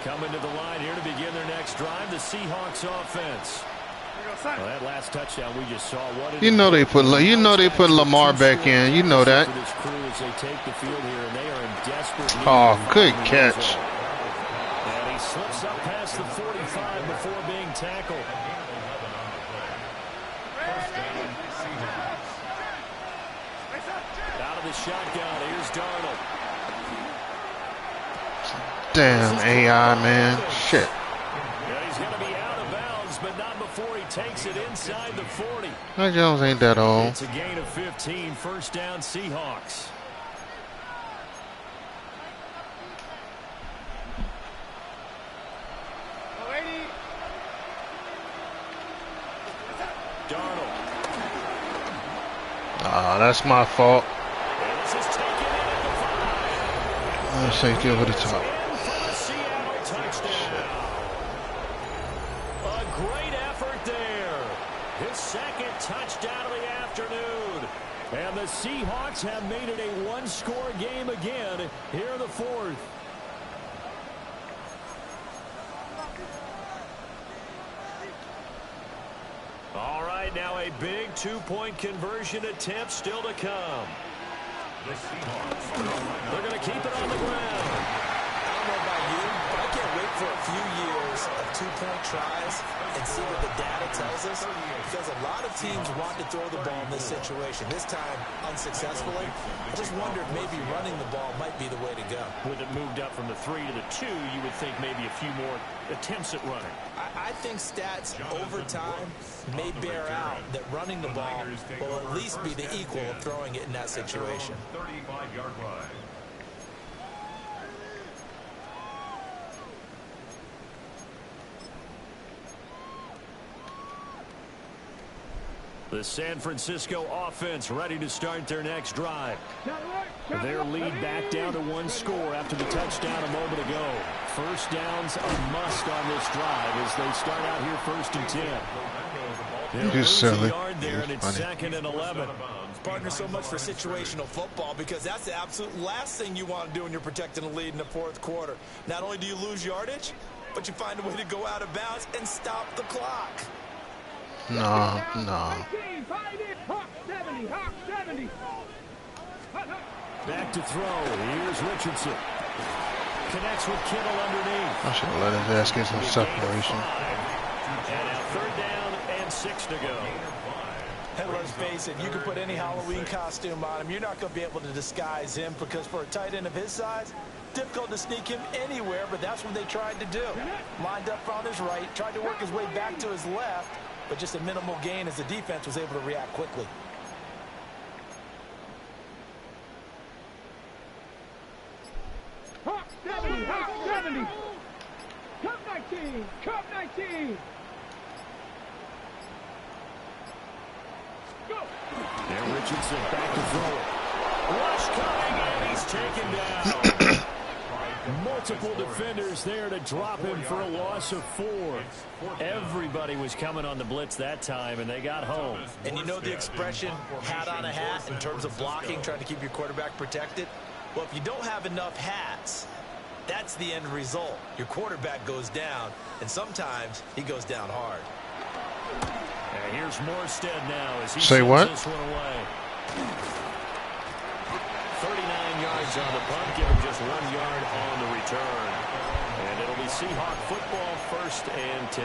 Coming to the line here to begin their next drive, the Seahawks offense. Well, that last touchdown we just saw. You know they put Lamar back in. You know that. Oh, good catch. And he slips up past the 45 before being tackled. Out of the shotgun, here's Darnold. Damn AI, man. Shit. Yeah, he's going to be out of bounds, but not before he takes it inside the 40. Mac Jones ain't that old. It's a gain of 15, first down Seahawks. Darnold. Ah, that's my fault. And this is taken in at the 5. I'm safety over the top. In for the Seattle touchdown. A great effort there. His second touchdown of the afternoon. And the Seahawks have made it a one-score game again here in the 4th. All right, now a big two-point conversion attempt still to come. They're going to keep it on the ground. I don't know about you, but I can't wait for a few years of two-point tries and see what the data tells us, because a lot of teams want to throw the ball in this situation. This time, unsuccessfully. I just wonder if maybe running the ball might be the way to go. With it moved up from the 3 to the 2, you would think maybe a few more attempts at running. I think stats over time may bear out that running the ball will at least be the equal of throwing it in that situation. 35-yard line. The San Francisco offense ready to start their next drive. Their lead back down to 1 score after the touchdown a moment ago. First down's a must on this drive as they start out here 1st and 10. You're silly. There, and it's 2nd and 11. Partner, so much for situational football, because that's the absolute last thing you want to do when you're protecting a lead in the 4th quarter. Not only do you lose yardage, but you find a way to go out of bounds and stop the clock. No. Back to throw. Here's Richardson. Connects with Kittle underneath. I should have let his ass get some separation. And now 3rd down and 6 to go. And let's face it, you can put any Halloween costume on him. You're not going to be able to disguise him, because for a tight end of his size, difficult to sneak him anywhere, but that's what they tried to do. Lined up on his right, tried to work his way back to his left, but just a minimal gain as the defense was able to react quickly. Hawk 70, Hawk 70. Cup 19, Cup 19. Go. There, Richardson back to throw it. Rush coming, and he's taken down. Multiple defenders there to drop him for a loss of 4. Everybody was coming on the blitz that time, and they got home. And you know the expression, hat on a hat, in terms of blocking, trying to keep your quarterback protected? Well, if you don't have enough hats, that's the end result. Your quarterback goes down, and sometimes he goes down hard. And here's Morstead now as he Say sends what? this one away. 39 yards on the punt, give him just 1 yard on the return. And it'll be Seahawk football, 1st and 10.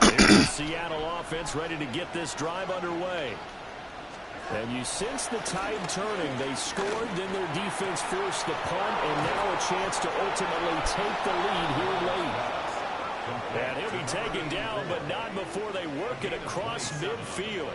Here's the Seattle offense ready to get this drive underway. And you sense the tide turning. They scored, then their defense forced the punt, and now a chance to ultimately take the lead here late. And he'll be taken down, but not before they work it across midfield.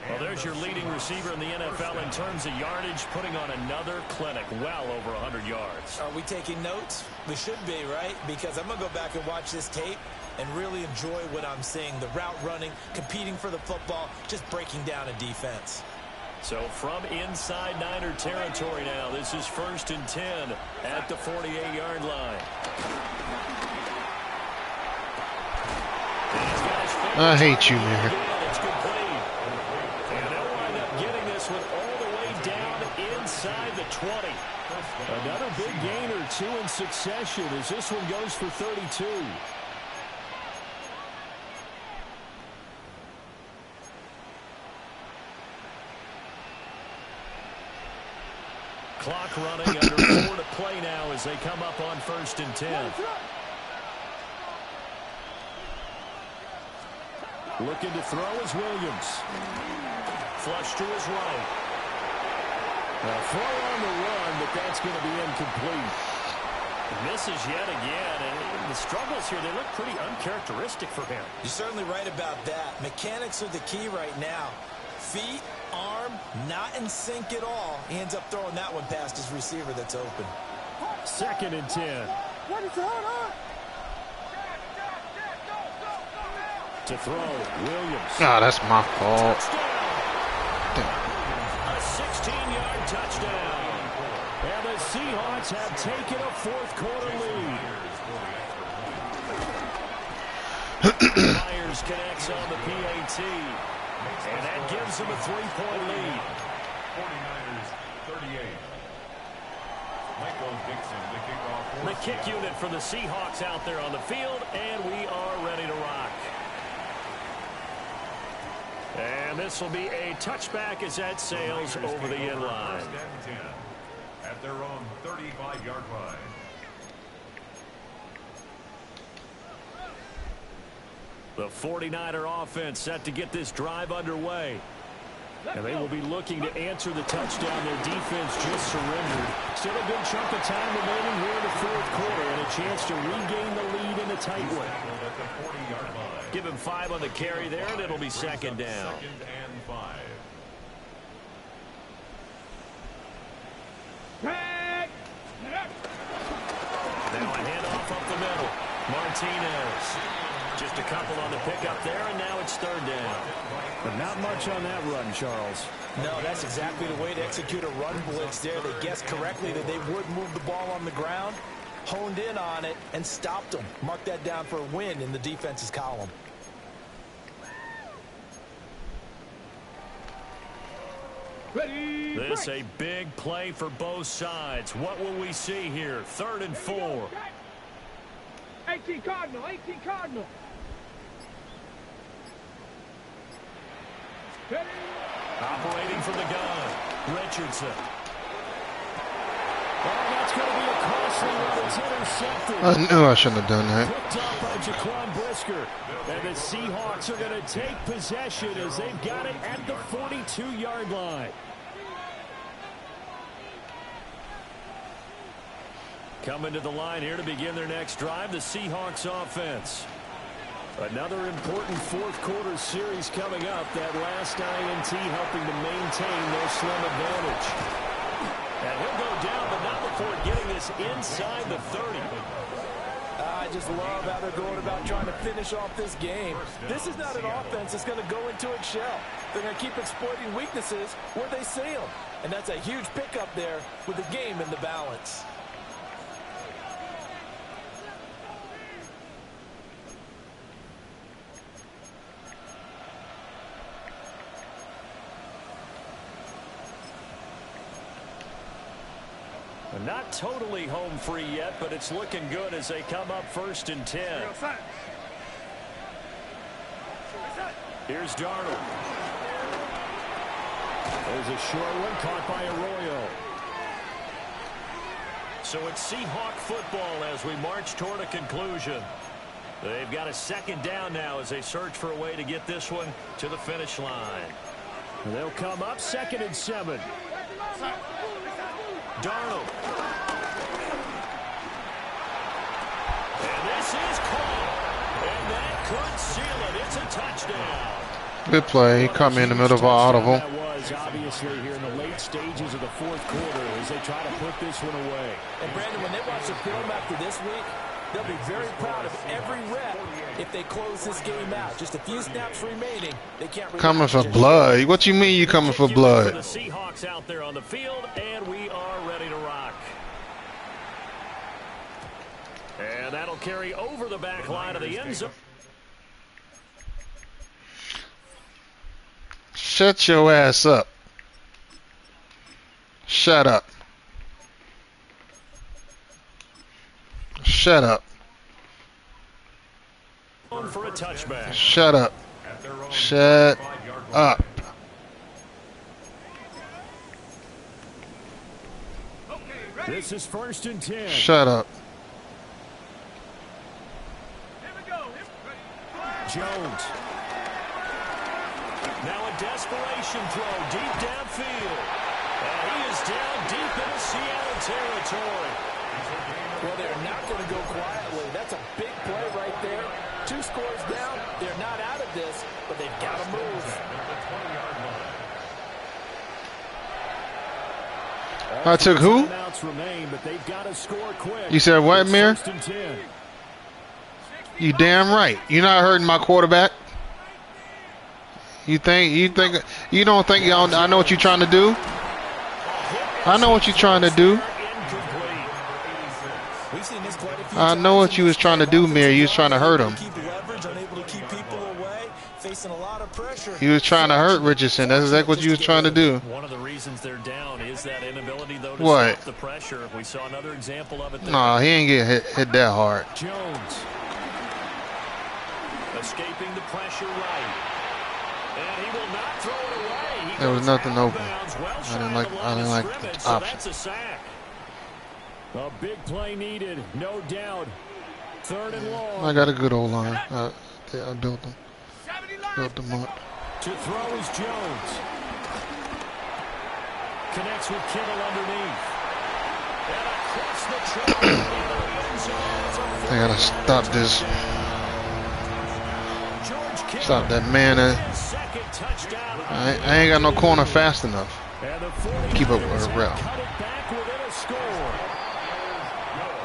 Well, there's your leading receiver in the NFL in terms of yardage, putting on another clinic, well over 100 yards. Are we taking notes? We should be, right? Because I'm going to go back and watch this tape and really enjoy what I'm seeing. The route running, competing for the football, just breaking down a defense. So from inside Niner territory now, this is 1st and 10 at the 48-yard line. I hate you, man. It's complete. And they'll wind up getting this one all the way down inside the 20. Another big gain or 2 in succession as this one goes for 32. Clock running under 4 to play now as they come up on 1st and 10. Looking to throw is Williams. Flush to his right. A throw on the run, but that's going to be incomplete. Misses yet again, and the struggles here, they look pretty uncharacteristic for him. You're certainly right about that. Mechanics are the key right now. Feet, arm, not in sync at all. He ends up throwing that one past his receiver that's open. 2nd and 10. What is going on? To throw, Williams. Ah, that's my fault. A 16-yard touchdown. And the Seahawks have taken a 4th quarter lead. Myers connects on the PAT. And that gives them a 3-point lead. 49ers 38. Michael Dixon, the kickoff. The kick unit for the Seahawks out there on the field, and we are ready to rock. And this will be a touchback as that sails over the end line. at their own 35-yard line. The 49er offense set to get this drive underway. And they will be looking to answer the touchdown their defense just surrendered. Still a good chunk of time remaining here in the fourth quarter and a chance to regain the lead in a tight one. At the 40-yard line. Give him 5 on the carry there, and it'll be second down. Second and 5. Now a handoff up the middle. Martinez. Just a couple on the pickup there, and now it's third down. But not much on that run, Charles. No, that's exactly the way to execute a run blitz there. They guessed correctly that they would move the ball on the ground, honed in on it, and stopped them. Mark that down for a win in the defense's column. This a big play for both sides. What will we see here? 3rd and 4. 18 Cardinal, 18 Cardinal. Operating from the gun, Richardson. Oh, that's going to be a costly one. It's intercepted. I knew I shouldn't have done that. Picked off by Jaquan Brisker. And the Seahawks are going to take possession as they've got it at the 42-yard line. Coming to the line here to begin their next drive, the Seahawks offense. Another important fourth quarter series coming up. That last INT helping to maintain their slim advantage. And he'll go down, but not before getting this inside the 30. I just love how they're going about trying to finish off this game. This is not an offense that's going to go into its shell. They're going to keep exploiting weaknesses where they see them. And that's a huge pickup there with the game in the balance. Not totally home free yet, but it's looking good as they come up 1st and 10. Here's Darnold. There's a short one caught by Arroyo. So it's Seahawk football as we march toward a conclusion. They've got a 2nd down now as they search for a way to get this one to the finish line. They'll come up 2nd and 7. Darnold. And this is caught. And that could seal it. It's a touchdown. Good play. He caught me in the middle of an audible. That was obviously here in the late stages of the fourth quarter as they try to put this one away. And Brandon, when they watch the film after this week, they'll be very proud of every rep if they close this game out. Just a few snaps remaining. They can't really coming for blood. What you mean you coming for blood? The Seahawks out there on the field, and we are ready to rock. And that'll carry over the back line of the end zone. Shut your ass up. Shut up. Shut up. For a touchback. Shut up. Shut up. This is 1st and 10. Shut up. Jones. Now a desperation throw deep downfield. And he is down deep into Seattle territory. Well, they're not going to go quietly. That's a big play right there. 2 scores down. They're not out of this, but they've got to move. I took who? Remain, but they've got to score quick. You said what, Mir? 1st and 10. You damn right. You're not hurting my quarterback. You don't think I know what you're trying to do? I know what you're trying to do. I know what you was trying to do, Mir. You was trying to hurt him. You was trying to hurt Richardson. That's exactly what you was trying to do. One of the reasons they're down is that inability, though, to what? stop the pressure. We saw another example of it there. Nah, he ain't get hit that hard. Jones. Escaping the pressure right. And he will not throw it away. There was nothing open. Well, I didn't like the option. So that's a sack. A big play needed, no doubt. 3rd and long. I got a good old line. I built them. Built them up. To throw is Jones. Connects with Kittle underneath. And across the track. I gotta stop this. Stop that man. I ain't got no corner fast enough. Keep up with a rep.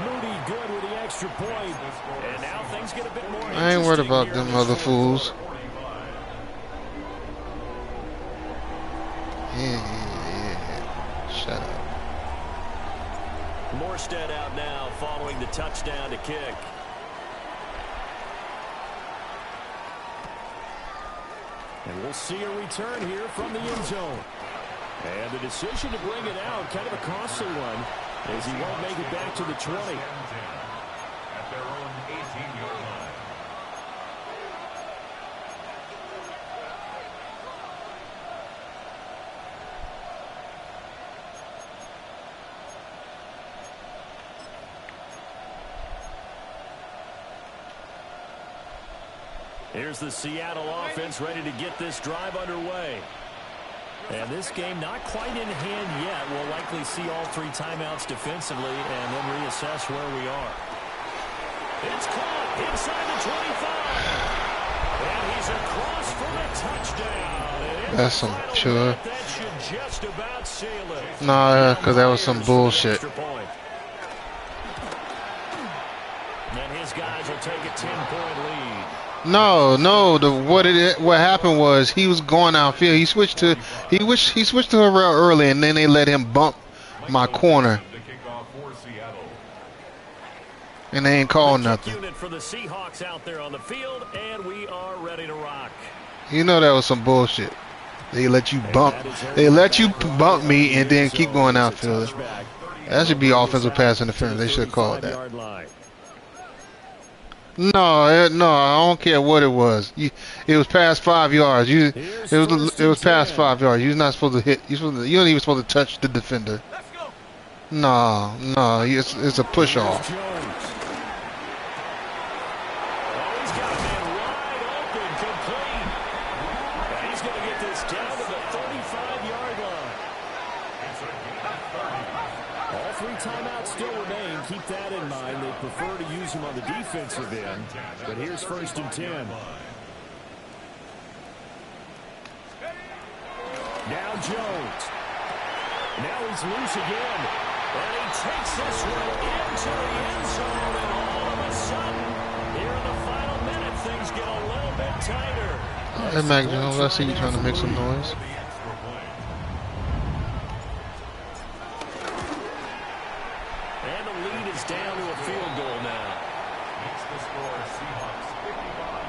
Moody good with the extra point. And now things get a bit more. I ain't worried about them other fools. Yeah. Shut up. Morstead out now following the touchdown to kick. And we'll see a return here from the end zone. And the decision to bring it out, kind of a costly one, as he won't make it back to the 20. At their own 18-yard line. Here's the Seattle offense ready to get this drive underway. And this game not quite in hand yet. We'll likely see all 3 timeouts defensively and then reassess where we are. It's caught inside the 25. And he's across for a touchdown. That's some pure. That should just about seal it. Nah, because that was some bullshit. And his guys will take a 10-point lead. No. What happened was he was going outfield. He switched to a route early, and then they let him bump my corner, and they ain't called nothing. Unit for the Seahawks out there on the field, and we are ready to rock. You know that was some bullshit. They let you bump. They let you bump me and then keep going outfield. That should be offensive pass interference. They should have called that. No, I don't care what it was. It was past 5 yards. It was past 5 yards. You're not supposed to hit. You ain't even supposed to touch the defender. No, it's a push off. Prefer to use him on the defensive end, but here's 1st and 10. Now Jones. Now he's loose again. And he takes this one into the end zone, and all of a sudden, here in the final minute, things get a little bit tighter. Hey, Mac Jones, I see you trying to make some noise. And the lead is down to a field goal now. Makes the score Seahawks 55,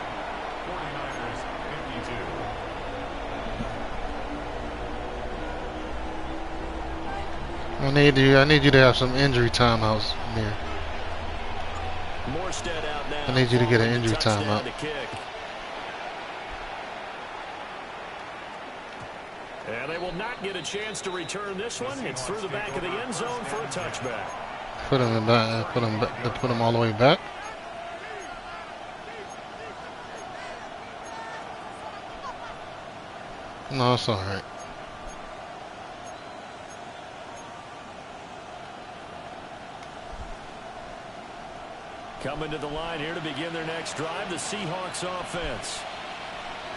49ers 52. I need you to have some injury timeouts there. Morstead out now. I need you to get an injury timeout. And they will not get a chance to return this one. It's through the back of the end zone for a touchback. Put him all the way back. No, it's all right. Coming to the line here to begin their next drive, the Seahawks offense.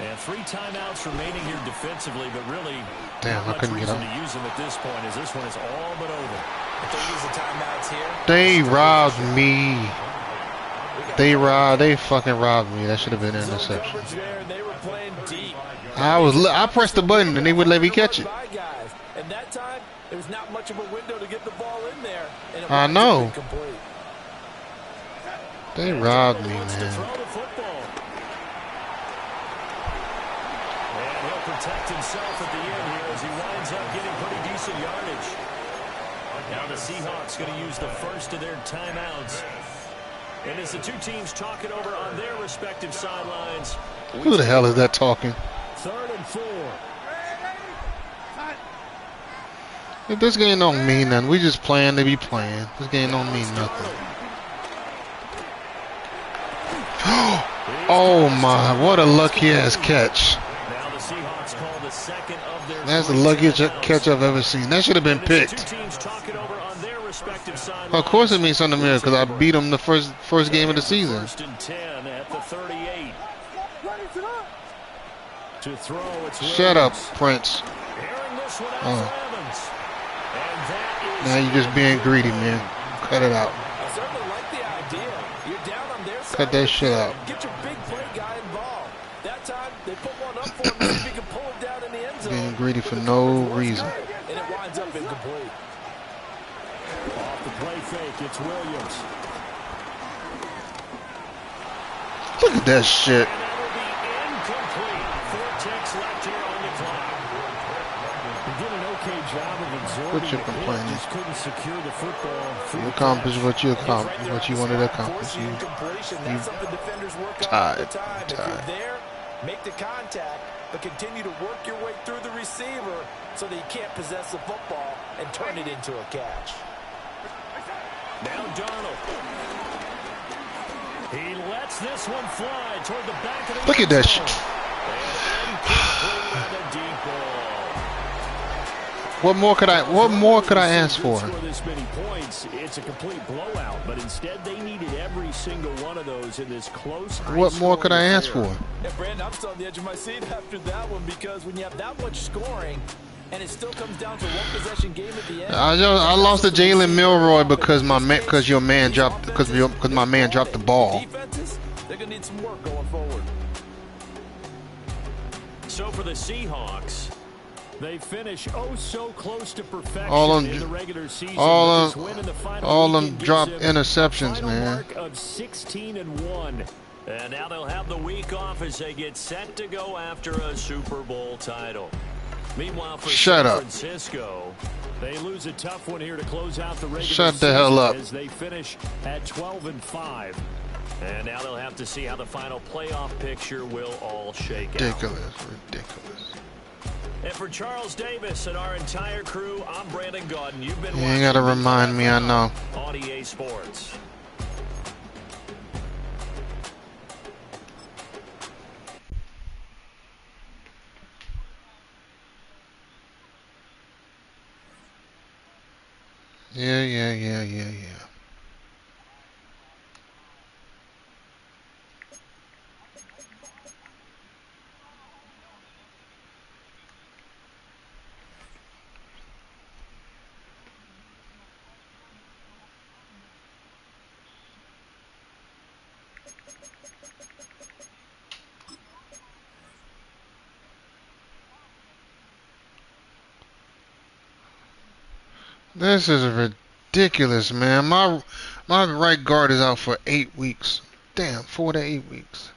And 3 timeouts remaining here defensively, but really damn, I couldn't get up. To use them at this point, as this one is all but over. If they use the timeouts here, they robbed me. They fucking robbed me. That should have been an interception. They were playing deep. I pressed the button and they would let me catch it. And that time, there was not much of a window to get the ball in there. And I know. Incomplete. They robbed me, man. And he'll protect himself at the end here as he winds up getting pretty decent yardage. Now the Seahawks going to use the first of their timeouts. And as the two teams talk it over on their respective sidelines. Who the hell is that talking? 3rd and 4. This game don't mean nothing. We just playing to be playing. This game don't mean nothing. Oh my, what a lucky ass catch. Now the Seahawks call the second of their That's the luckiest catch I've ever seen. That should have been picked. Of course it means something to me because I beat them the first game of the season. First and 10 at the 38. To throw, it's Shut up, Prince. Airing this one out for Evans. And that is Now you're just being greedy, man. Cut it out. I certainly like the idea. You're down on their side. Cut that shit out. Get your big play guy involved. That time, they put one up for him. See if he can pull it down in the end zone. Being greedy for no reason. And it winds up incomplete. off the play fake. It's Williams. Look at that shit. And that'll be incomplete. 4 ticks left here on the clock. He did an okay job of absorbing Quit your the hit, complaining. just couldn't secure the football. You accomplished what you accomplished, what you wanted to accomplish. Force the incompletion. That's something defenders work on all tied. the time. If Tied. you're there, make the contact, but continue to work your way through the receiver so that you can't possess the football and turn it into a catch. Now Darnold. He lets this one fly toward the back of the Look at that shit. Incomplete on the deep ball. What more could I ask for? Score this many points, it's a complete blowout, but instead they needed every single one of those in this close. What more could I ask for? Yeah, Brandon, I'm still on the edge of my seat after that one because when you have that much scoring and it still comes down to one possession game at the end. I lost to Jalen Milroy because my man dropped the ball. Defenses, they're gonna need some work going forward. So for the Seahawks, They finish so close to perfection All them- in the regular season. all but this win in the final all them weekend gives dropped them a interceptions, final man. mark of 16-1. and now they'll have the week off as they get set to go after a Super Bowl title. Meanwhile, for Shut San up. Francisco, They lose a tough one here to close out the regular Shut the season hell up. as they finish at 12-5. and now they'll have to see how the final playoff picture will all shake out. Ridiculous. And for Charles Davis and our entire crew, I'm Brandon Gaudin. You've been You watching ain't gotta the remind me, I know. on EA Sports. Yeah. This is ridiculous, man. My right guard is out for 8 weeks. Damn, 4 to 8 weeks.